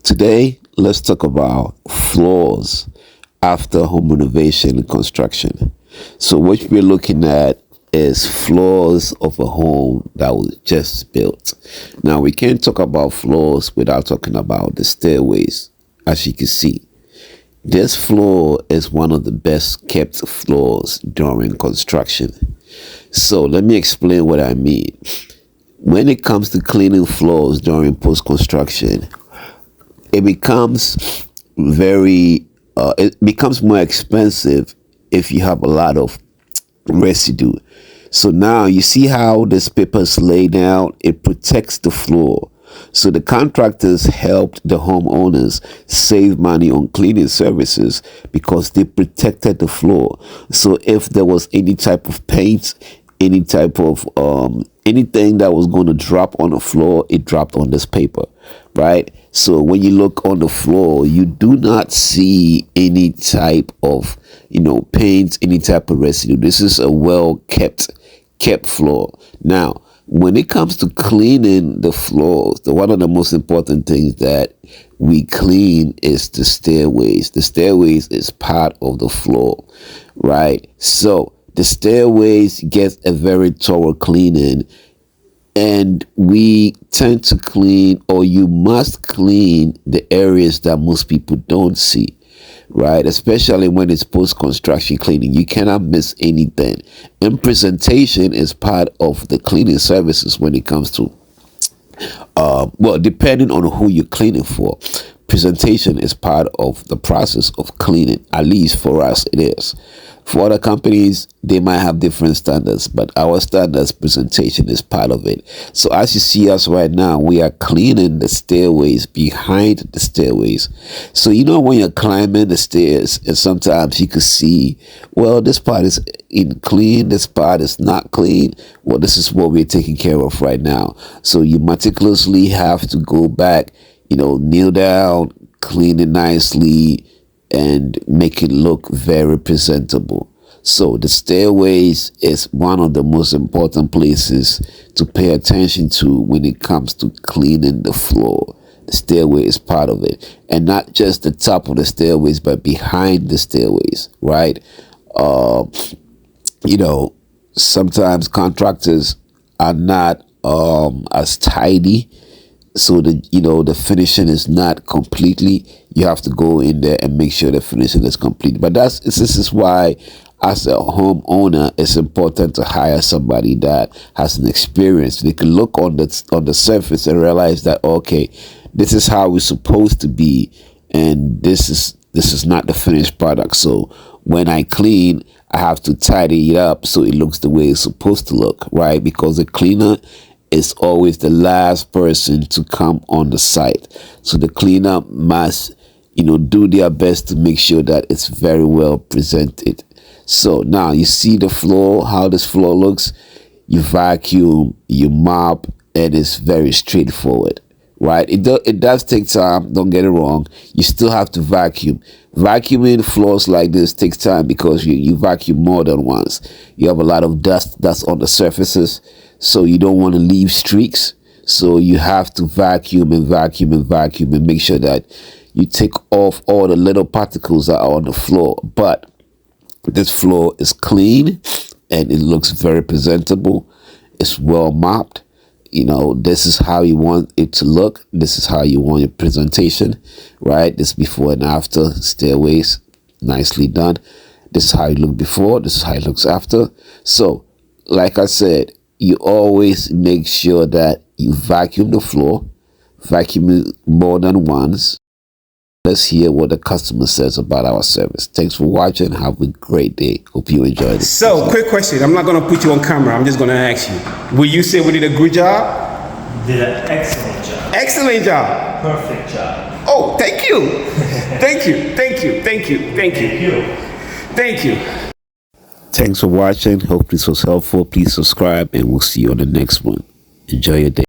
Today, let's talk about flaws after home renovation and construction. So, what we're looking at is flaws of a home that was just built. Now, we can't talk about flaws without talking about the stairways, as you can see. This flaw is one of the best kept flaws during construction. So, let me explain what I mean. When it comes to cleaning floors during post construction, it becomes it becomes more expensive if you have a lot of residue. So now you see how this paper is laid down, it protects the floor. So the contractors helped the homeowners save money on cleaning services because they protected the floor. So if there was any type of paint, any type of anything that was going to drop on the floor, it dropped on this paper, right? So when you look on the floor, you do not see any type of paint, any type of residue. This is a well kept floor. Now when it comes to cleaning the floors, one of the most important things that we clean is the stairways. The stairways is part of the floor, right? So the stairways get a very thorough cleaning, and we tend to clean, or you must clean, the areas that most people don't see, right? Especially when it's post-construction cleaning. You cannot miss anything. And presentation is part of the cleaning services when it comes to, depending on who you're cleaning for. Presentation is part of the process of cleaning. At least for us, it is. For other companies, they might have different standards, but our standards, presentation is part of it. So as you see us right now, we are cleaning the stairways, behind the stairways. So when you're climbing the stairs, and sometimes you can see, well, this part is clean, this part is not clean. Well, this is what we're taking care of right now. So you meticulously have to go back, kneel down, clean it nicely, and make it look very presentable. So the stairways is one of the most important places to pay attention to when it comes to cleaning the floor. The stairway is part of it, and not just the top of the stairways, but behind the stairways, right? Sometimes contractors are not as tidy, so the finishing is not completely. You have to go in there and make sure the finishing is complete. But this is why, as a homeowner, it's important to hire somebody that has an experience. They can look on the surface and realize that, okay, this is how it's supposed to be, and this is not the finished product. So when I clean, I have to tidy it up so it looks the way it's supposed to look, right? Because the cleaner is always the last person to come on the site. So the cleaner must, do their best to make sure that it's very well presented. So now you see the floor, how this floor looks. You vacuum, you mop, and it's very straightforward, right? It does take time, don't get it wrong. You still have to vacuum. Vacuuming floors like this takes time because you vacuum more than once. You have a lot of dust that's on the surfaces, so you don't want to leave streaks. So you have to vacuum and vacuum and vacuum and make sure that you take off all the little particles that are on the floor. But this floor is clean and it looks very presentable. It's well mopped. This is how you want it to look. This is how you want your presentation, right? This before and after stairways, nicely done. This is how you look before. This is how it looks after. So, like I said, you always make sure that you vacuum the floor, vacuum it more than once. Let's hear what the customer says about our service. Thanks for watching. Have a great day. Hope you enjoyed it. So, quick question. I'm not going to put you on camera. I'm just going to ask you. Will you say we did a good job? Did an excellent job. Excellent job. Perfect job. Oh, thank you. Thank you. Thank you. Thank you. Thank you. Thank you. Thanks for watching. Hope this was helpful. Please subscribe, and we'll see you on the next one. Enjoy your day.